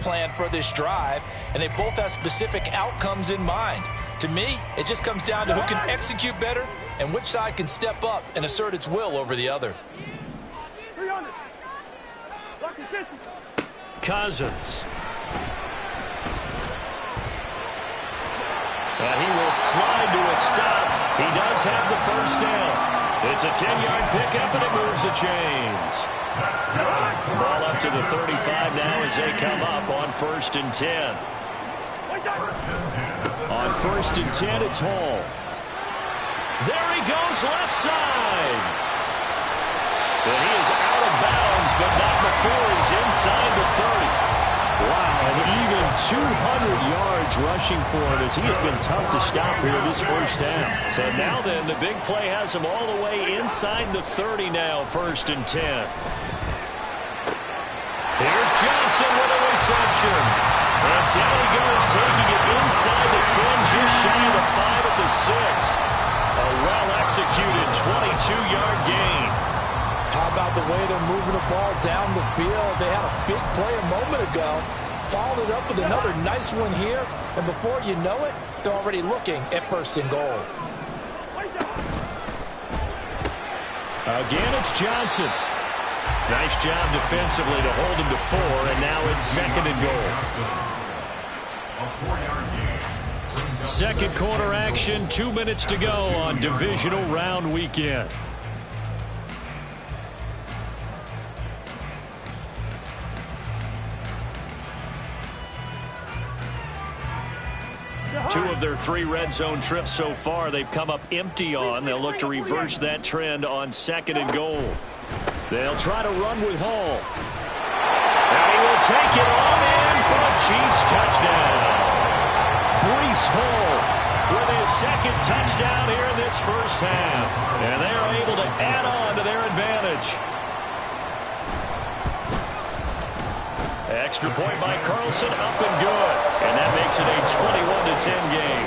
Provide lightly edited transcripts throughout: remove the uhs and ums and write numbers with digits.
plan for this drive, and they both have specific outcomes in mind. To me, it just comes down to who can execute better and which side can step up and assert its will over the other. Cousins. And he will slide to a stop. He does have the first down. It's a 10-yard pickup, and it moves the chains. Ball up to the 35 now as they come up on 1st and 10. On 1st and 10, it's Hall. There he goes, left side. And he is out of bounds, but not before he's inside the 30. Wow, and even 200 yards rushing for him as he has been tough to stop here this first half. So now then, the big play has him all the way inside the 30 now, 1st and 10. Here's Johnson with a reception. And down he goes, taking it inside the 10, just shy of the 5 at the 6. A well-executed 22-yard gain. How about the way they're moving the ball down the field? They had a big play a moment ago, followed it up with another nice one here, and before you know it, they're already looking at 1st and goal. Again, it's Johnson. Nice job defensively to hold him to 4, and now it's 2nd and goal. Second quarter action, 2 minutes to go on divisional round weekend. Two of their 3 red zone trips so far they've come up empty on. They'll look to reverse that trend on 2nd and goal. They'll try to run with Hall. And he will take it on in for a Chiefs touchdown. Breece Hall with his 2nd touchdown here in this first half. And they are able to add on to their advantage. Extra point by Carlson, up and good. And that makes it a 21-10 game.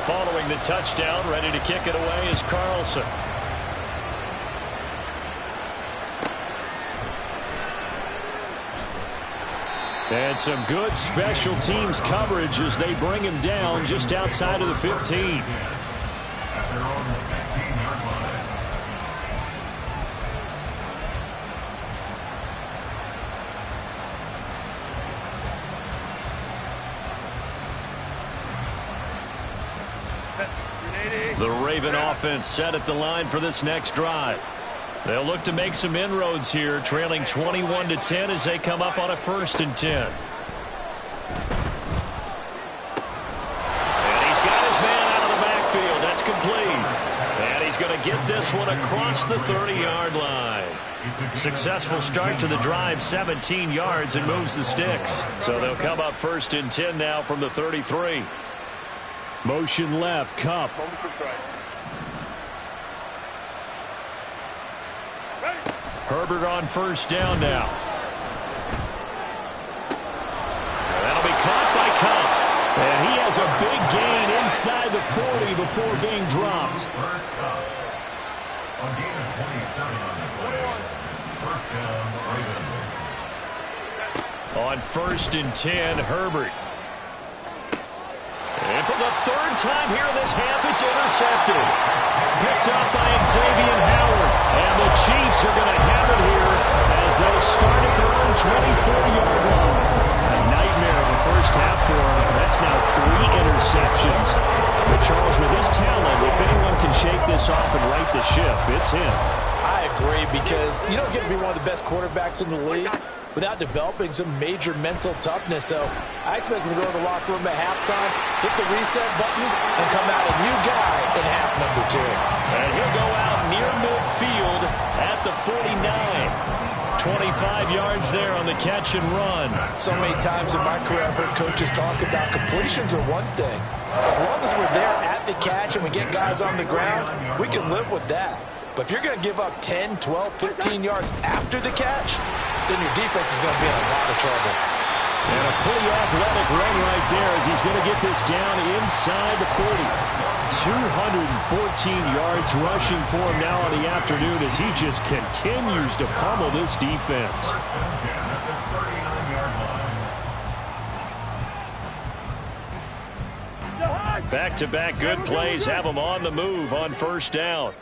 Following the touchdown, ready to kick it away is Carlson. And some good special teams coverage as they bring him down just outside of the 15. The Raven offense set at the line for this next drive. They'll look to make some inroads here, trailing 21-10 as they come up on a 1st and 10. And he's got his man out of the backfield. That's complete. And he's going to get this one across the 30-yard line. Successful start to the drive, 17 yards, and moves the sticks. So they'll come up 1st and 10 now from the 33. Motion left, Cup. Herbert on 1st down now. That'll be caught by Cup. And he has a big gain inside the 40 before being dropped. On 1st and 10, Herbert. And for the 3rd time here in this half, it's intercepted. Picked up by Xavier Howard. And the Chiefs are going to have it here as they start at their own 24-yard line. A nightmare of a first half for him. That's now 3 interceptions. But Charles, with his talent, if anyone can shake this off and right the ship, it's him. I agree, because you don't get to be one of the best quarterbacks in the league without developing some major mental toughness. So I expect him to go to the locker room at halftime, hit the reset button, and come out a new guy in half number 2. And he'll go out near midfield at the 49. 25 yards there on the catch and run. So many times in my career, I've heard coaches talk about completions are one thing. As long as we're there at the catch and we get guys on the ground, we can live with that. But if you're going to give up 10, 12, 15 yards after the catch, then your defense is going to be in a lot of trouble. And a pretty athletic run right there as he's going to get this down inside the 40. 214 yards rushing for him now on the afternoon as he just continues to pummel this defense. Back-to-back good plays have him on the move on first down.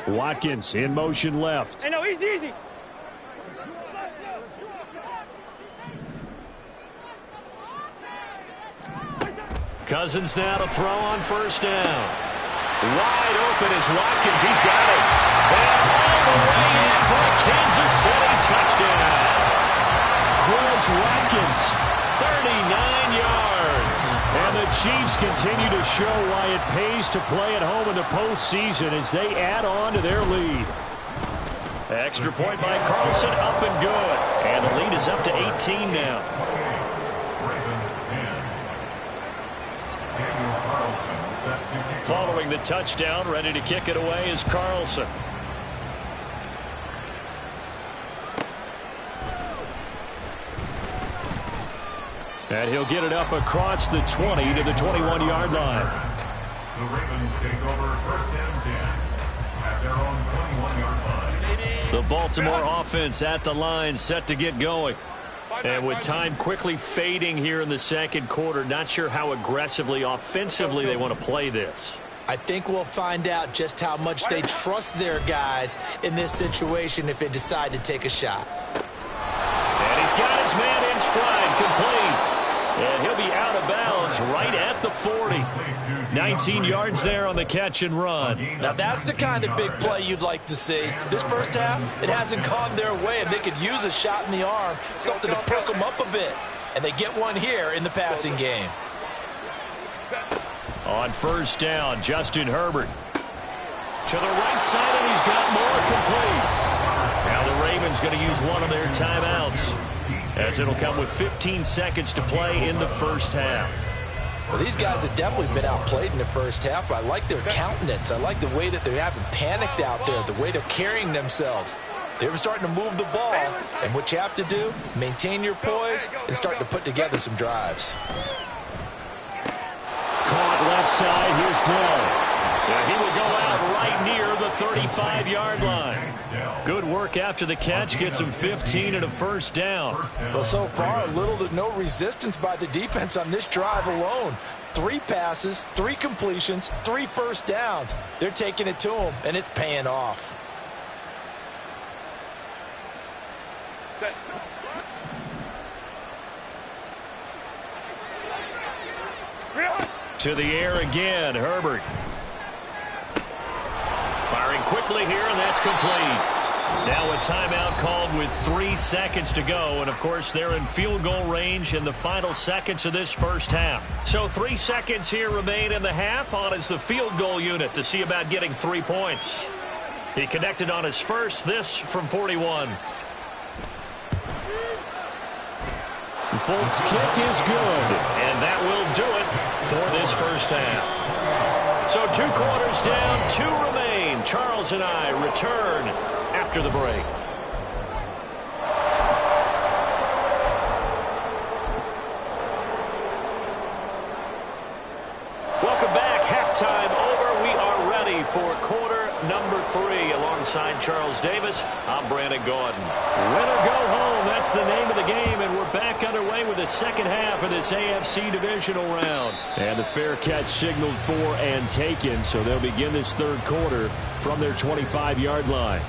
Watkins in motion left. Hey, no, easy. Cousins now to throw on first down. Wide open is Watkins. He's got it. And all the way in for a Kansas City touchdown. Chris Watkins, 39 yards. And the Chiefs continue to show why it pays to play at home in the postseason as they add on to their lead. Extra point by Carlson, up and good. And the lead is up to 18 now. Following the touchdown, ready to kick it away is Carlson. And he'll get it up across the 20 to the 21-yard line. The Ravens take over first and 10 at their own 21-yard line. The Baltimore offense at the line, set to get going. And with time quickly fading here in the second quarter, not sure how aggressively, offensively they want to play this. I think we'll find out just how much they trust their guys in this situation if they decide to take a shot. And he's got his man in stride, complete. And he'll be out of bounds right at the 40. 19 yards there on the catch and run. Now that's the kind of big play you'd like to see. This first half, it hasn't gone their way, and they could use a shot in the arm, something to perk them up a bit. And they get one here in the passing game. On first down, Justin Herbert. To the right side, and he's got more complete. Now the Ravens going to use one of their timeouts, as it'll come with 15 seconds to play in the first half. Well, these guys have definitely been outplayed in the first half, but I like their countenance. I like the way that they haven't panicked out there, the way they're carrying themselves. They were starting to move the ball, and what you have to do, maintain your poise and start to put together some drives. Caught left side, here's Dell. And he will go out right near the 35-yard line. Good work after the catch, gets him 15 and a first down. Well, so far, little to no resistance by the defense on this drive alone. 3 passes, 3 completions, 3 first downs. They're taking it to him, and it's paying off. To the air again, Herbert. Firing quickly here, and that's complete. Now a timeout called with 3 seconds to go, and of course they're in field goal range in the final seconds of this first half. So 3 seconds here remain in the half. On is the field goal unit to see about getting 3 points. He connected on his first, this from 41. The Folks kick is good, and that will do it for this first half. So 2 quarters down, 2 remain. Charles and I return after the break. Welcome back. Halftime over. We are ready for quarter number 3. Alongside Charles Davis, I'm Brandon Gordon. Win or go home, that's the name of the game, and we're back underway with the second half of this AFC divisional round. And the fair catch signaled for and taken, so they'll begin this third quarter from their 25-yard line.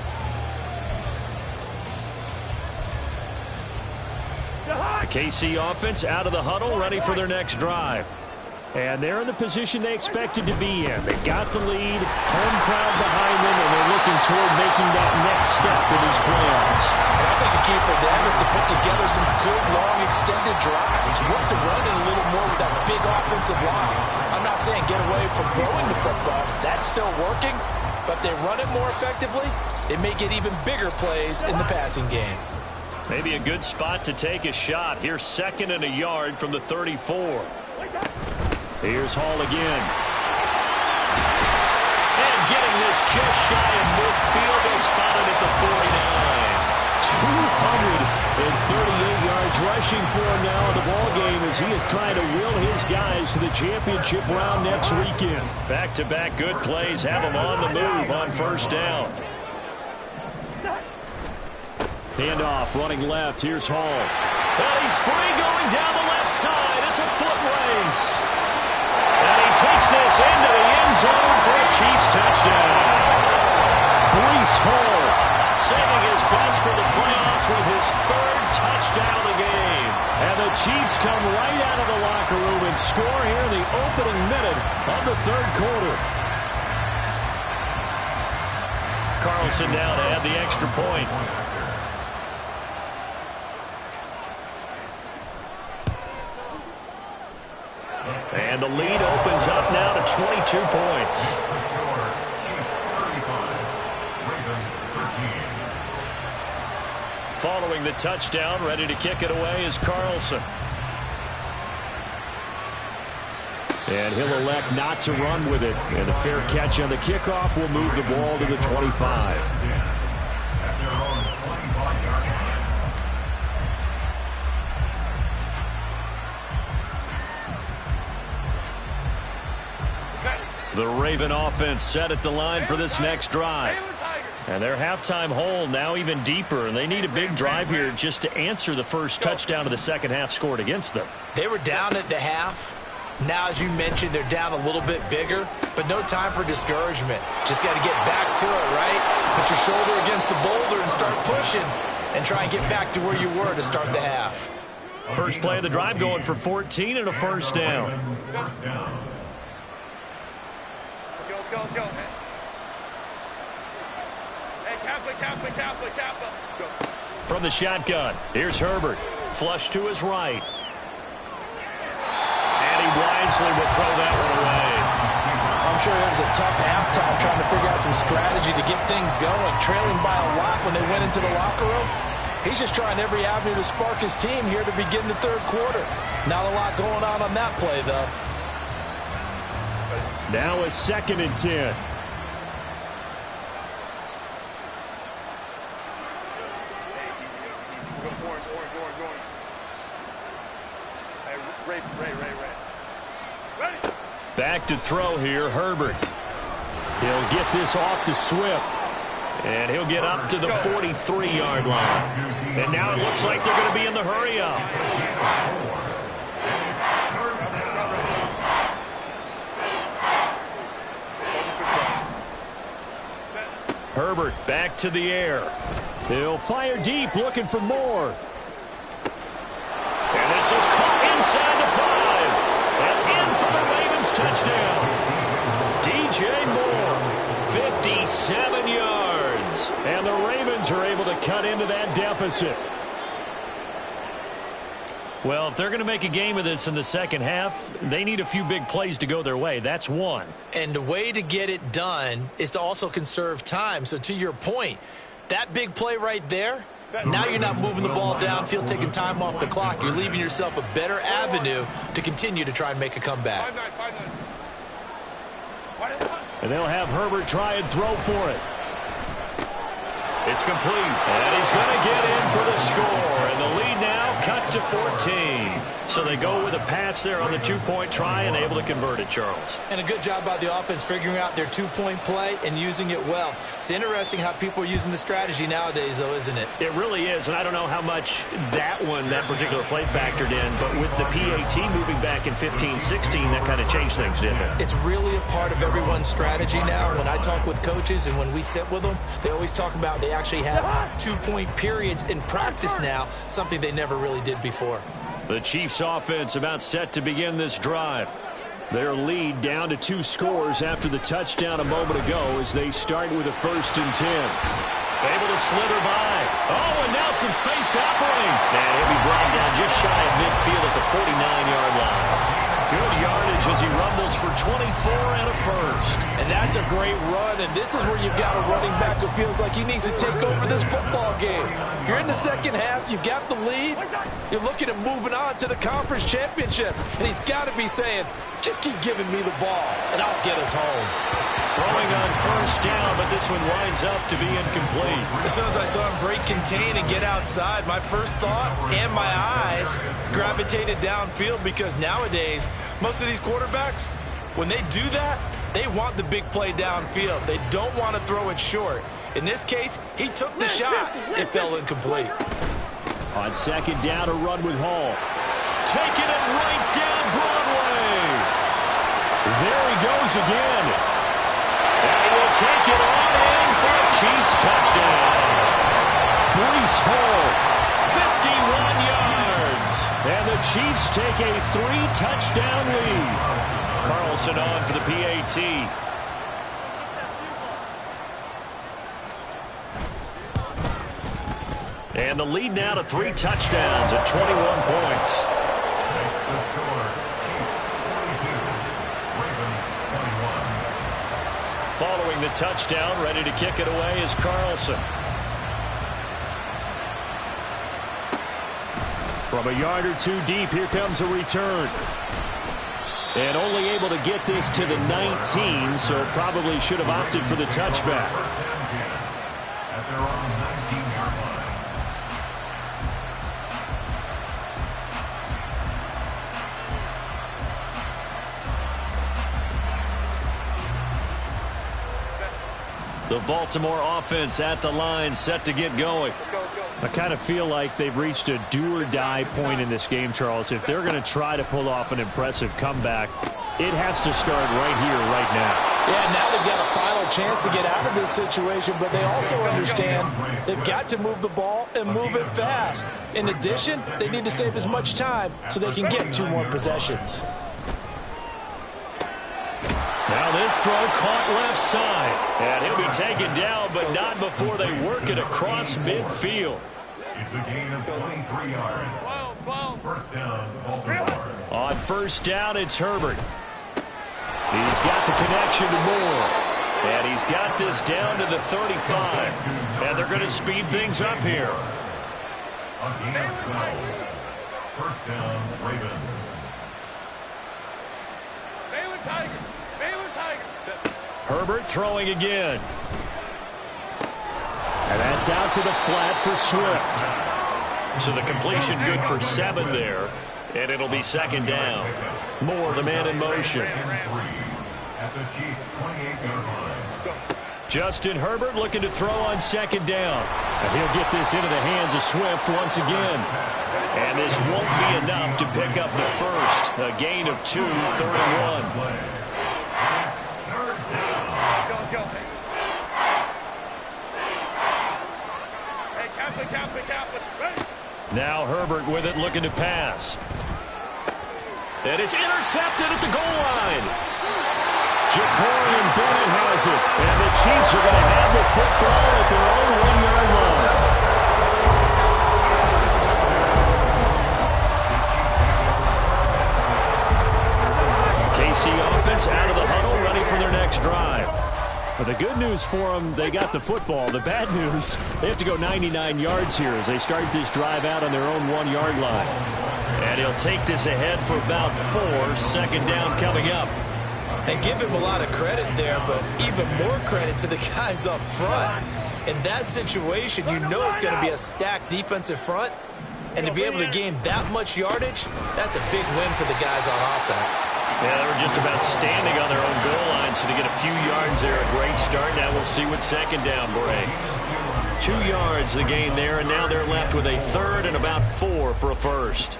The KC offense out of the huddle, ready for their next drive. And they're in the position they expected to be in. They got the lead, home crowd behind them, and they're looking toward making that next step in these playoffs. And I think the key for them is to put together some good, long, extended drives. Work the run in a little more with that big offensive line. I'm not saying get away from throwing the football. That's still working, but they run it more effectively. They may get even bigger plays in the passing game. Maybe a good spot to take a shot. Here's 2nd and a yard from the 34. Here's Hall again. And getting this just shy of midfield. They'll spot it at the 49. 238 yards right refreshing for him now in the ballgame as he is trying to will his guys to the championship round next weekend. Back-to-back good plays have him on the move on first down. Handoff, running left. Here's Hall. And he's free going down the left side. It's a foot race. And he takes this into the end zone for a Chiefs touchdown. Breece Hall saving his best for the playoffs with his third touchdown of the game. And the Chiefs come right out of the locker room and score here in the opening minute of the third quarter. Carlson now to add the extra point. And the lead opens up now to 22 points. Following the touchdown, ready to kick it away is Carlson. And he'll elect not to run with it. And a fair catch on the kickoff will move the ball to the 25. The Raven offense set at the line for this next drive. And their halftime hole now even deeper, and they need a big drive here just to answer the first touchdown of the second half scored against them. They were down at the half. Now, as you mentioned, they're down a little bit bigger, but no time for discouragement. Just got to get back to it, right? Put your shoulder against the boulder and start pushing and try and get back to where you were to start the half. First play of the drive going for 14 and a first down. Go, man. Hey, Kaplan. Go. From the shotgun, here's Herbert. Flush to his right. And he wisely will throw that one away. I'm sure it was a tough halftime trying to figure out some strategy to get things going. Trailing by a lot when they went into the locker room. He's just trying every avenue to spark his team here to begin the third quarter. Not a lot going on that play, though. Now a 2nd and 10. Back to throw here, Herbert. He'll get this off to Swift. And he'll get up to the 43-yard line. And now it looks like they're going to be in the hurry-up. Herbert back to the air. He'll fire deep, looking for more. And this is caught inside the 5. And in for the Ravens touchdown. DJ Moore, 57 yards. And the Ravens are able to cut into that deficit. Well, if they're going to make a game of this in the second half, they need a few big plays to go their way. That's one. And the way to get it done is to also conserve time. So to your point, that big play right there, now you're not moving the ball downfield, taking time off the clock. You're leaving yourself a better avenue to continue to try and make a comeback. And they'll have Herbert try and throw for it. It's complete. And he's going to get in for the score. And the lead now cut to 14. So they go with a pass there on the two-point try and able to convert it, Charles. And a good job by the offense figuring out their two-point play and using it well. It's interesting how people are using the strategy nowadays, though, isn't it? It really is, and I don't know how much that particular play factored in, but with the PAT moving back in 15-16, that kind of changed things, didn't it? It's really a part of everyone's strategy now. When I talk with coaches and when we sit with them, they always talk about they actually have two-point periods in practice now, something they never really did before. The Chiefs offense about set to begin this drive. Their lead down to 2 scores after the touchdown a moment ago as they start with a 1st and 10. Able to slither by. Oh, and now some space to operate. And he'll be brought down just shy of midfield at the 49-yard line. Good yardage as he rumbles for 24 and a 1st. And that's a great run, and this is where you've got a running back who feels like he needs to take over this football game. You're in the second half, you've got the lead, you're looking at moving on to the conference championship, and he's got to be saying, just keep giving me the ball, and I'll get us home. Throwing on first down, but this one winds up to be incomplete. As soon as I saw him break contain and get outside, my first thought and my eyes gravitated downfield, because nowadays, most of these quarterbacks, when they do that, they want the big play downfield. They don't want to throw it short. In this case, he took the shot. It fell incomplete. On second down, a run with Hall. Taking it right down Broadway. There he goes again. And he will take it on in for a Chiefs touchdown. Breece Hall, 51 yards. And the Chiefs take a 3-touchdown lead. Carlson on for the PAT. And the lead now to 3 touchdowns at 21 points. Makes the score. Chiefs 42, Ravens 21. Following the touchdown, ready to kick it away is Carlson. From a yard or two deep, here comes a return. And only able to get this to the 19, so probably should have opted for the touchback. First and 10 at their own 19-yard line. The Baltimore offense at the line, set to get going. I kind of feel like they've reached a do-or-die point in this game, Charles. If they're going to try to pull off an impressive comeback, it has to start right here, right now. Yeah, now they've got a final chance to get out of this situation, but they also understand they've got to move the ball and move it fast. In addition, they need to save as much time so they can get 2 more possessions. Now this throw caught left side. And he'll be taken down, but not before they work it across midfield. It's a gain of 23 yards. First down, Baltimore. On first down, it's Herbert. He's got the connection to Moore. And he's got this down to the 35. And they're going to speed things up here. A gain of 12. First down, Ravens. Baylor Tigers. Baylor Tigers. Herbert throwing again. And that's out to the flat for Swift. So the completion good for 7 there. And it'll be second down. Moore, the man in motion. At the Chiefs' 28-yard line. Justin Herbert looking to throw on second down. And he'll get this into the hands of Swift once again. And this won't be enough to pick up the first. A gain of 2, 31. Now Herbert with it, looking to pass. And it's intercepted at the goal line. Jacorian Bennett has it. And the Chiefs are going to have the football at their own 1-yard line. KC offense out of the huddle, ready for their next drive. But the good news for them, they got the football. The bad news, they have to go 99 yards here as they start this drive out on their own 1-yard line. And he'll take this ahead for about 4. Second down coming up. And give him a lot of credit there, but even more credit to the guys up front. In that situation, you know it's going to be a stacked defensive front. And to be able to gain that much yardage, that's a big win for the guys on offense. Yeah, they were just about standing on their own goal line, so to get a few yards there, a great start. Now we'll see what second down brings. 2 yards the gain there, and now they're left with a 3rd and about 4 for a first.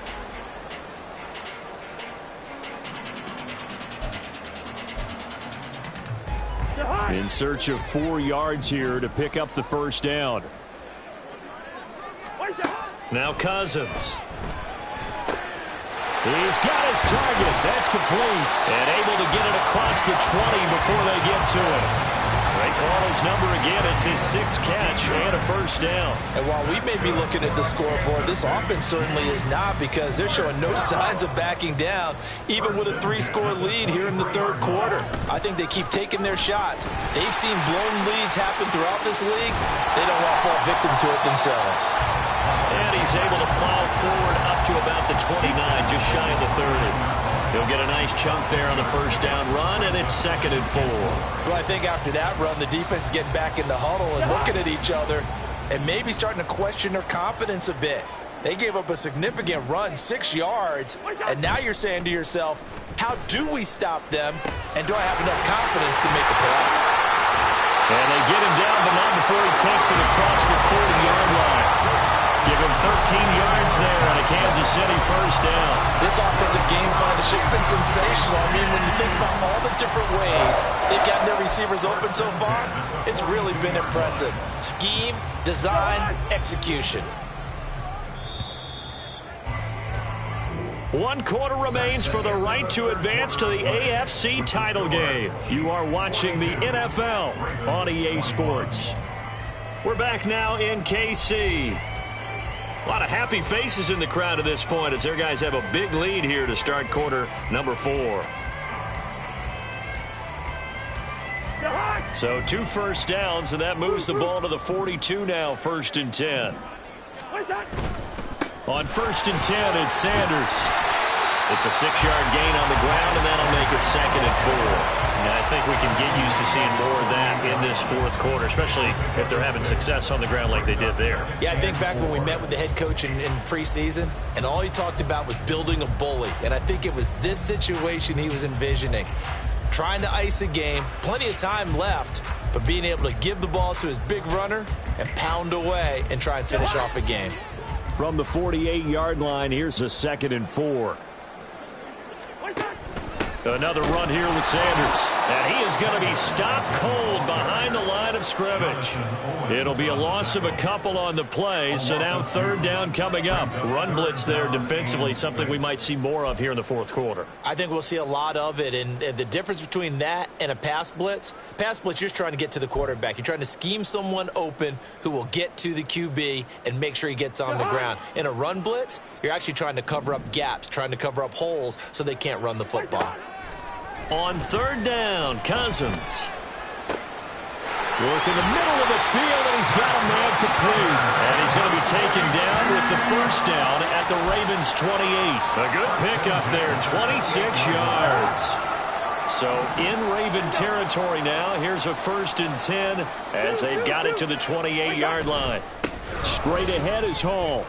In search of 4 yards here to pick up the first down. Now Cousins. He's got his target. That's complete. And able to get it across the 20 before they get to it. They call his number again. It's his 6th catch and a first down. And while we may be looking at the scoreboard, this offense certainly is not, because they're showing no signs of backing down, even with a 3-score lead here in the third quarter. I think they keep taking their shots. They've seen blown leads happen throughout this league. They don't want to fall victim to it themselves. And he's able to plow forward up to about the 29, just shy of the 30. He'll get a nice chunk there on the first down run, and it's 2nd and 4. Well, I think after that run, the defense is getting back in the huddle and looking at each other and maybe starting to question their confidence a bit. They gave up a significant run, 6 yards, and now you're saying to yourself, how do we stop them, and do I have enough confidence to make a play? And they get him down, but not before he takes it across the 40-yard line. Give him 13 yards there on a Kansas City first down. This offensive game plan has just been sensational. I mean, when you think about all the different ways they've gotten their receivers open so far, it's really been impressive. Scheme, design, execution. 1 quarter remains for the right to advance to the AFC title game. You are watching the NFL on EA Sports. We're back now in KC. A lot of happy faces in the crowd at this point as their guys have a big lead here to start quarter number 4. So 2 first downs, and that moves the ball to the 42 now, 1st and 10. On 1st and 10, it's Sanders. It's a 6-yard gain on the ground, and that'll make it 2nd and 4. And I think we can get used to seeing more of that in this 4th quarter, especially if they're having success on the ground like they did there. Yeah, I think back when we met with the head coach in preseason, and all he talked about was building a bully. And I think it was this situation he was envisioning. Trying to ice a game, plenty of time left, but being able to give the ball to his big runner and pound away and try and finish off a game. From the 48-yard line, here's a 2nd and 4. Another run here with Sanders. And he is going to be stopped cold behind the line of scrimmage. It'll be a loss of a couple on the play, so now 3rd down coming up. Run blitz there defensively, something we might see more of here in the 4th quarter. I think we'll see a lot of it, and the difference between that and a pass blitz, you're just trying to get to the quarterback. You're trying to scheme someone open who will get to the QB and make sure he gets on the ground. In a run blitz, you're actually trying to cover up gaps, trying to cover up holes so they can't run the football. On 3rd down, Cousins. Work in the middle of the field, and he's got a man complete. And he's going to be taken down with the first down at the Ravens' 28. A good pickup there, 26 yards. So in Raven territory now, here's a 1st and 10 as they've got it to the 28-yard line. Straight ahead is Hall.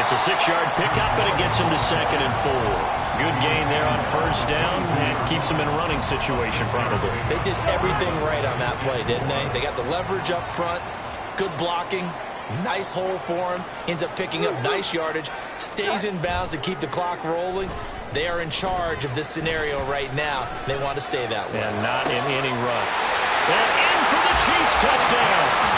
It's a 6-yard pickup, but it gets him to 2nd and 4. Good gain there on 1st down and keeps him in a running situation probably. They did everything right on that play, didn't they? They got the leverage up front, good blocking, nice hole for him, ends up picking up nice yardage, stays in bounds to keep the clock rolling. They are in charge of this scenario right now. They want to stay that way. And not in any run. And in for the Chiefs touchdown.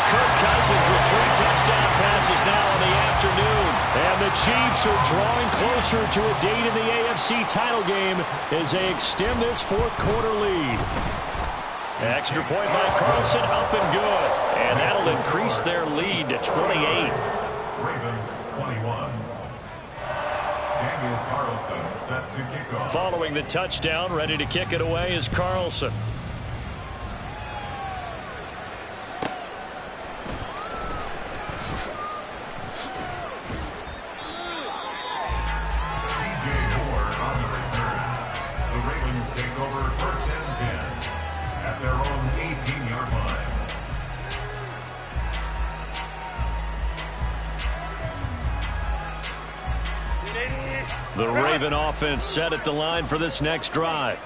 Kirk Cousins with 3 touchdown passes now in the afternoon. And the Chiefs are drawing closer to a date in the AFC title game as they extend this 4th quarter lead. Extra point by Carlson, up and good. And that'll increase their lead to 28. Ravens 21. Daniel Carlson set to kick off. Following the touchdown, ready to kick it away is Carlson. The Raven offense set at the line for this next drive.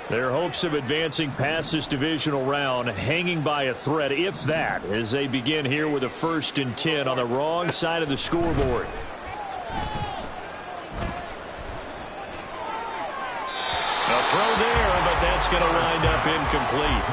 Their hopes of advancing past this divisional round hanging by a thread, if that, as they begin here with a 1st and 10 on the wrong side of the scoreboard. A throw there, but that's going to wind up incomplete.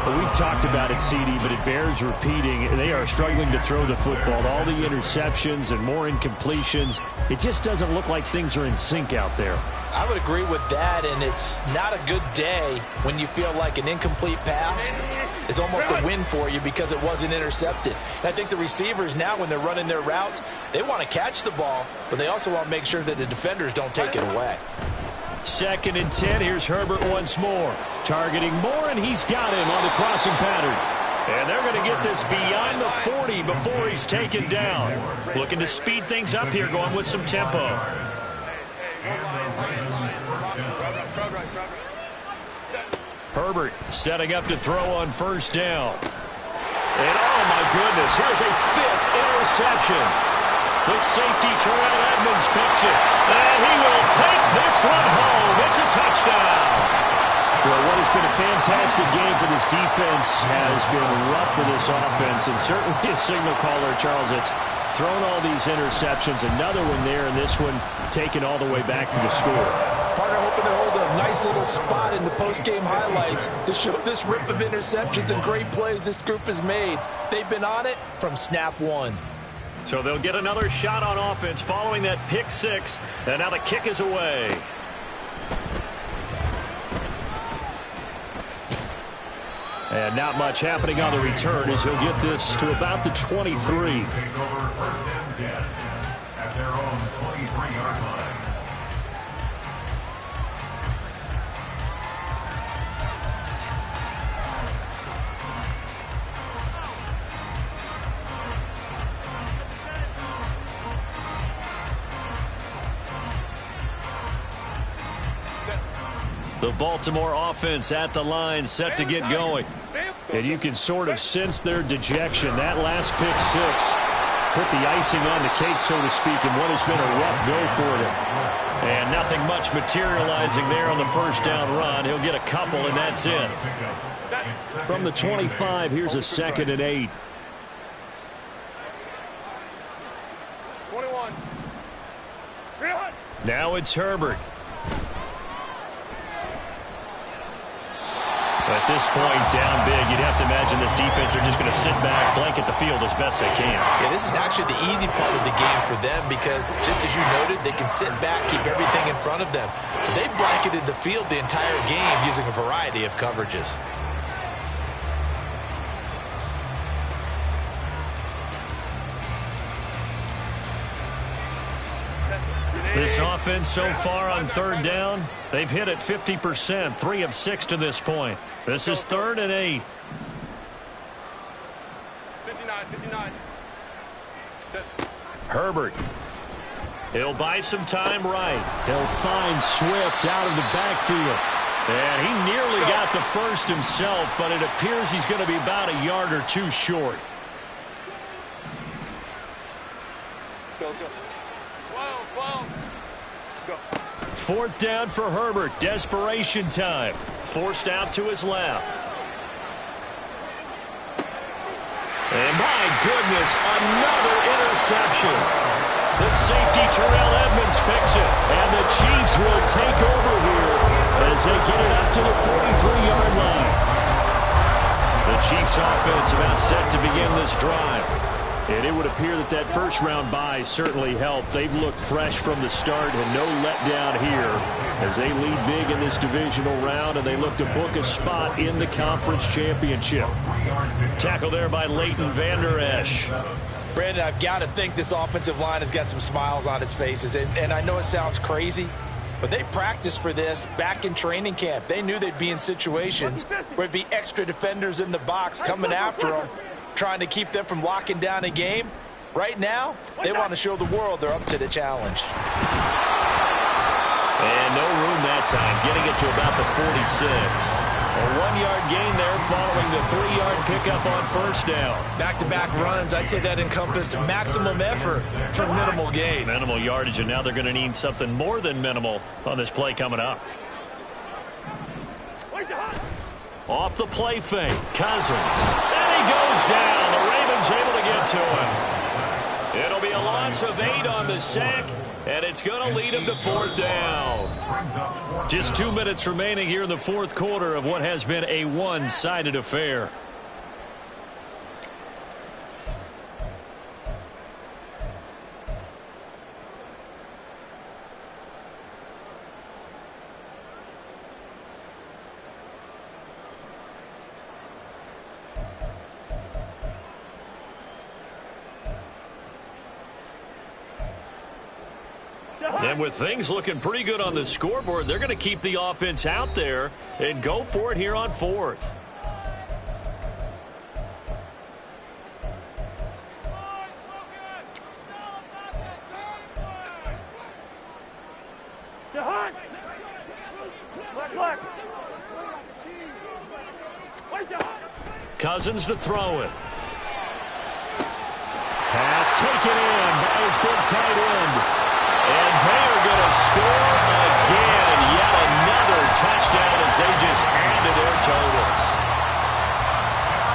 Well, we've talked about it, CD, but it bears repeating. They are struggling to throw the football. All the interceptions and more incompletions. It just doesn't look like things are in sync out there. I would agree with that, and it's not a good day when you feel like an incomplete pass is almost a win for you because it wasn't intercepted. And I think the receivers now, when they're running their routes, they want to catch the ball, but they also want to make sure that the defenders don't take it away. 2nd and 10. Here's Herbert once more. Targeting Moore, and he's got him on the crossing pattern. And they're going to get this beyond the 40 before he's taken down. Looking to speed things up here, going with some tempo. Herbert setting up to throw on 1st down. And oh my goodness, here's a 5th interception. The safety Terrell Edmonds picks it. And he will take this one home. It's a touchdown. Well, what has been a fantastic game for this defense has been rough for this offense, and certainly a signal caller, Charles. It's thrown all these interceptions. Another one there, and this one taken all the way back for the score. Partner hoping to hold a nice little spot in the post-game highlights to show this rip of interceptions and great plays this group has made. They've been on it from snap one. So they'll get another shot on offense following that pick 6, and now the kick is away. And not much happening on the return as he'll get this to about the 23. Take over 1st and 10 at their own 23-yard line. The Baltimore offense at the line, set to get going. And you can sort of sense their dejection. That last pick 6 put the icing on the cake, so to speak, in what has been a rough go for them. And nothing much materializing there on the 1st down run. He'll get a couple, and that's it. From the 25, here's a 2nd and 8. 21. Now it's Herbert. At this point, down big, you'd have to imagine this defense are just going to sit back, blanket the field as best they can. Yeah, this is actually the easy part of the game for them because, just as you noted, they can sit back, keep everything in front of them. But they've blanketed the field the entire game using a variety of coverages. This offense so far on 3rd down, they've hit it 50%, 3 of 6 to this point. This is 3rd and 8. 59. Herbert. He'll buy some time right. He'll find Swift out of the backfield. And he nearly got the first himself, but it appears he's going to be about a yard or 2 short. Go. 4th down for Herbert. Desperation time. Forced out to his left. And my goodness, another interception. The safety Terrell Edmonds picks it. And the Chiefs will take over here as they get it up to the 43-yard line. The Chiefs offense about set to begin this drive. And it would appear that that 1st-round bye certainly helped. They've looked fresh from the start and no letdown here as they lead big in this divisional round, and they look to book a spot in the conference championship. Tackle there by Leighton Vander Esch. Brandon, I've got to think this offensive line has got some smiles on its faces. And I know it sounds crazy, but they practiced for this back in training camp. They knew they'd be in situations where it'd be extra defenders in the box coming after them, trying to keep them from locking down a game. Right now, they want to show the world they're up to the challenge. And no room that time, getting it to about the 46. A 1-yard gain there following the 3-yard pickup on 1st down. Back-to-back runs, I'd say that encompassed maximum effort for minimal gain. Minimal yardage, and now they're going to need something more than minimal on this play coming up. Off the play fake, Cousins. And he goes down. The Ravens able to get to him. It'll be a loss of 8 on the sack, and it's going to lead him to 4th down. Just 2 minutes remaining here in the 4th quarter of what has been a one-sided affair. And with things looking pretty good on the scoreboard, they're going to keep the offense out there and go for it here on 4th. Cousins to throw it. Pass taken in by his big tight end. And they are going to score again. Yet another touchdown as they just add to their totals.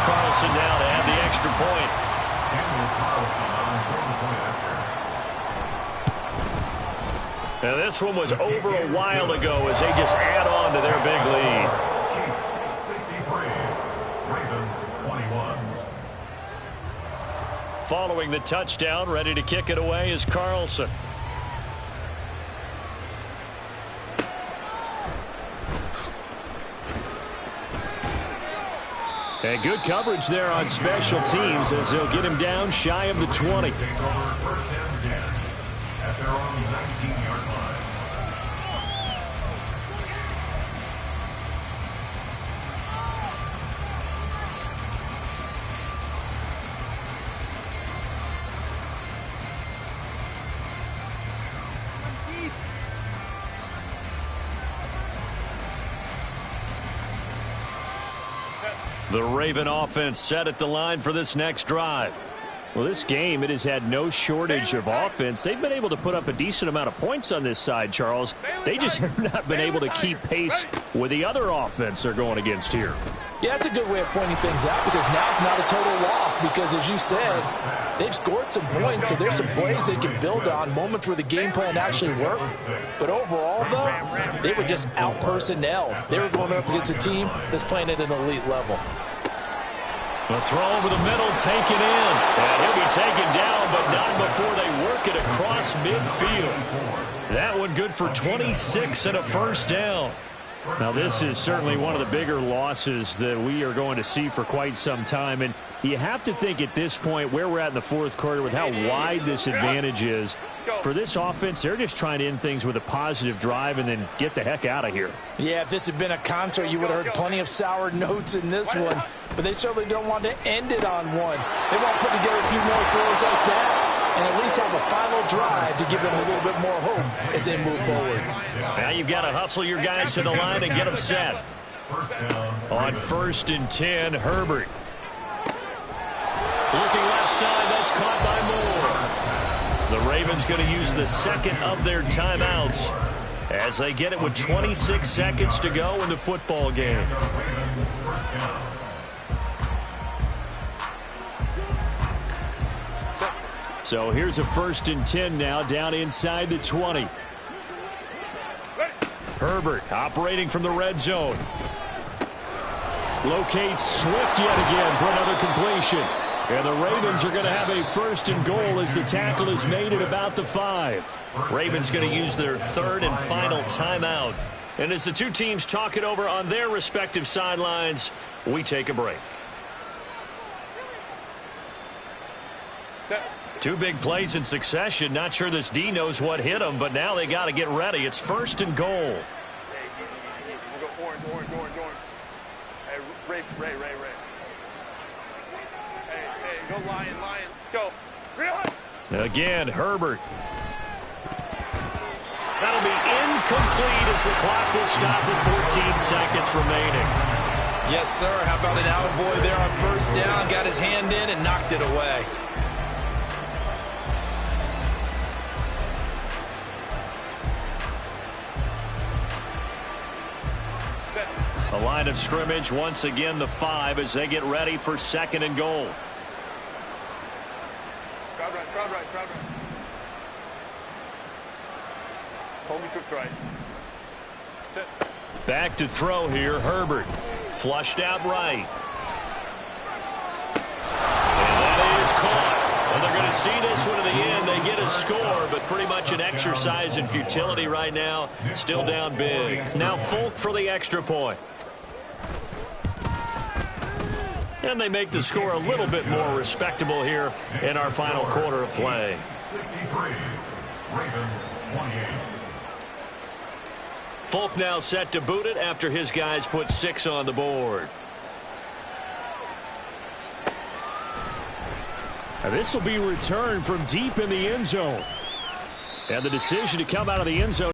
Carlson now to add the extra point. Now this one was over a while ago as they just add on to their big lead. Chiefs 63, Ravens 21. Following the touchdown, ready to kick it away is Carlson. And good coverage there on special teams as they'll get him down shy of the 20. Take over first and 10 at their own 19-yard line. The Raven offense set at the line for this next drive. Well, this game, it has had no shortage of offense. They've been able to put up a decent amount of points on this side, Charles. They just have not been able to keep pace with the other offense they're going against here. Yeah, that's a good way of pointing things out because now it's not a total loss because, as you said, they've scored some points, so there's some plays they can build on, moments where the game plan actually worked. But overall, though, they were just out-personnelled. They were going up against a team that's playing at an elite level. A throw over the middle, taken in. And he'll be taken down, but not before they work it across midfield. That one good for 26 and a first down. Now, this is certainly one of the bigger losses that we are going to see for quite some time. And you have to think at this point where we're at in the fourth quarter with how wide this advantage is. For this offense, they're just trying to end things with a positive drive and then get the heck out of here. Yeah, if this had been a concert, you would have heard plenty of sour notes in this one. But they certainly don't want to end it on one. They want to put together a few more throws like that and at least have a final drive to give them a little bit more hope as they move forward. Now you've got to hustle your guys to the line and get them set. On 1st and 10, Herbert. Looking left side, that's caught by Moore. The Ravens going to use the second of their timeouts as they get it with 26 seconds to go in the football game. So here's a 1st and 10 now down inside the 20. Herbert operating from the red zone. Locates Swift yet again for another completion. And the Ravens are going to have a 1st and goal as the tackle is made at about the 5. Ravens going to use their third and final timeout. And as the two teams talk it over on their respective sidelines, we take a break. Two big plays in succession. Not sure this D knows what hit them, but now they got to get ready. It's 1st and goal. We'll go orange. Hey, Ray. Hey, go Lion. Go. Again, Herbert. That'll be incomplete as the clock will stop with 14 seconds remaining. Yes, sir. How about an attaboy there on 1st down? Got his hand in and knocked it away. The line of scrimmage, once again, the 5 as they get ready for 2nd and goal. Crowd right. Hold me troops right. Sit. Back to throw here, Herbert. Flushed out right. And that is caught. Well, they're going to see this one to the end. They get a score, but pretty much an exercise in futility right now. Still down big. Now Folk for the extra point. And they make the score a little bit more respectable here in our final quarter of play. 63, Ravens 28. Folk now set to boot it after his guys put 6 on the board. This will be returned from deep in the end zone. And the decision to come out of the end zone